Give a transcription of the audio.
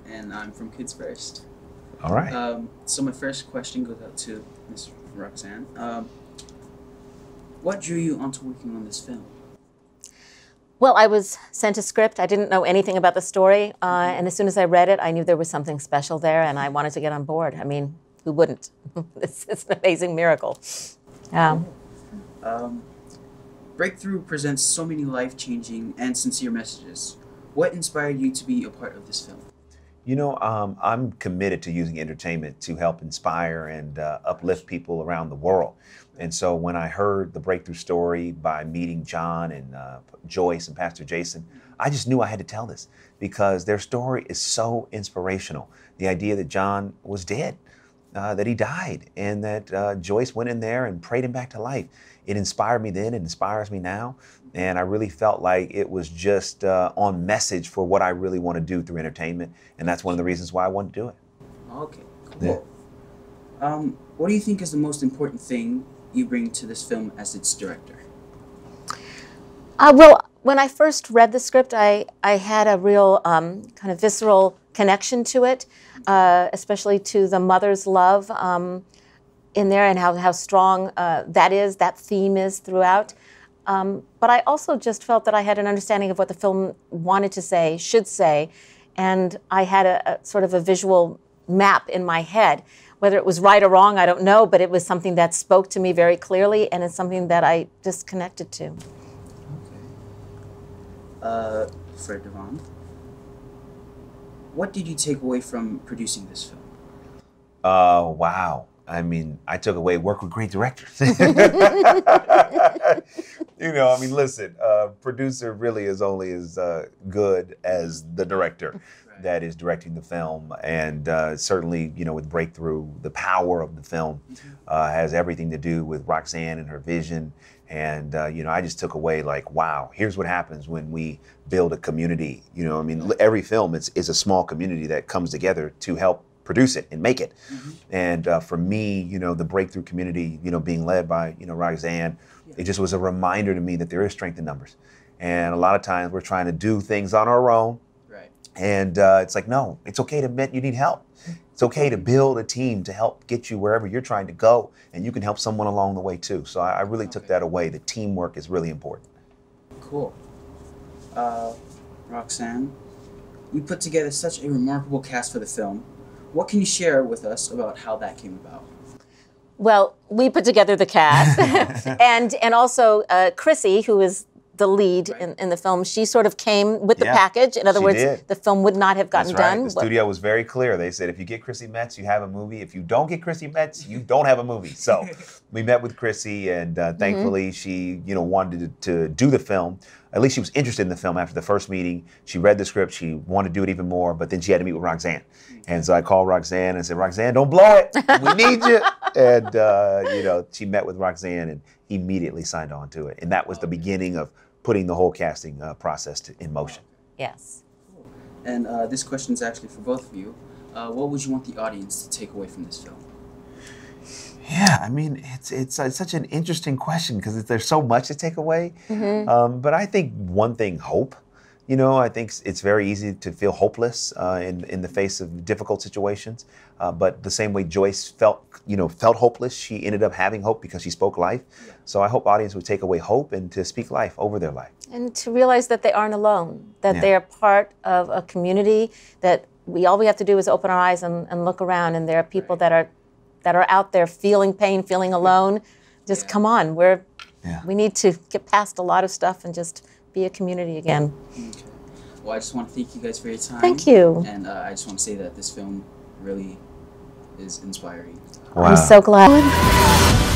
And I'm from Kids First. All right. So my first question goes out to Miss Roxann. What drew you onto working on this film? Well, I was sent a script. I didn't know anything about the story, and as soon as I read it, I knew there was something special there, and I wanted to get on board. I mean, who wouldn't? It's an amazing miracle. Breakthrough presents so many life-changing and sincere messages. What inspired you to be a part of this film? You know, I'm committed to using entertainment to help inspire and uplift people around the world. And so when I heard the breakthrough story by meeting John and Joyce and Pastor Jason, I just knew I had to tell this because their story is so inspirational. The idea that John was dead, that he died, and that Joyce went in there and prayed him back to life. It inspired me then, it inspires me now, and I really felt like it was just on message for what I really want to do through entertainment, and that's one of the reasons why I wanted to do it. Okay, cool. Yeah. What do you think is the most important thing you bring to this film as its director? Well, when I first read the script, I had a real kind of visceral connection to it, especially to the mother's love in there and how strong that theme is throughout. But I also just felt that I had an understanding of what the film wanted to say, should say, and I had a sort of a visual map in my head. Whether it was right or wrong, I don't know, but it was something that spoke to me very clearly, and it's something that I just connected to. Okay. For Devon, what did you take away from producing this film? Wow. I mean, I took away work with great directors. You know, I mean, listen, producer really is only as good as the director that is directing the film. And certainly, you know, with Breakthrough, the power of the film has everything to do with Roxann and her vision. And, you know, I just took away like, wow, here's what happens when we build a community. You know, I mean, every film is a small community that comes together to help produce it and make it. And for me, you know, the Breakthrough community, you know, being led by, you know, Roxann, it just was a reminder to me that there is strength in numbers. And a lot of times we're trying to do things on our own. Right. And it's like, no, it's okay to admit you need help. It's okay to build a team to help get you wherever you're trying to go. And you can help someone along the way too. So I really took that away. The teamwork is really important. Cool. Roxann, you put together such a remarkable cast for the film. What can you share with us about how that came about? Well, we put together the cast, and also Chrissy, who is the lead in the film, she sort of came with the package. In other words, the film would not have gotten done. The studio was very clear. They said, if you get Chrissy Metz, you have a movie. If you don't get Chrissy Metz, you don't have a movie. So we met with Chrissy, and thankfully she, you know, wanted to do the film. At least she was interested in the film after the first meeting. She read the script. She wanted to do it even more, but then she had to meet with Roxann. And so I called Roxann and said, Roxann, don't blow it. We need you. And, you know, she met with Roxann and immediately signed on to it. And that was the beginning of putting the whole casting process in motion. Yes. And this question is actually for both of you. What would you want the audience to take away from this film? Yeah, I mean, it's such an interesting question because there's so much to take away. But I think one thing, hope. You know, I think it's very easy to feel hopeless in the face of difficult situations. But the same way Joyce felt hopeless, she ended up having hope because she spoke life. So I hope audience would take away hope and to speak life over their life. And to realize that they aren't alone, that they are part of a community, that all we have to do is open our eyes and look around, and there are people that are out there feeling pain, feeling alone. Just come on, we need to get past a lot of stuff and just be a community again. Okay. Well, I just want to thank you guys for your time. Thank you. And I just want to say that this film really is inspiring. Wow. I'm so glad.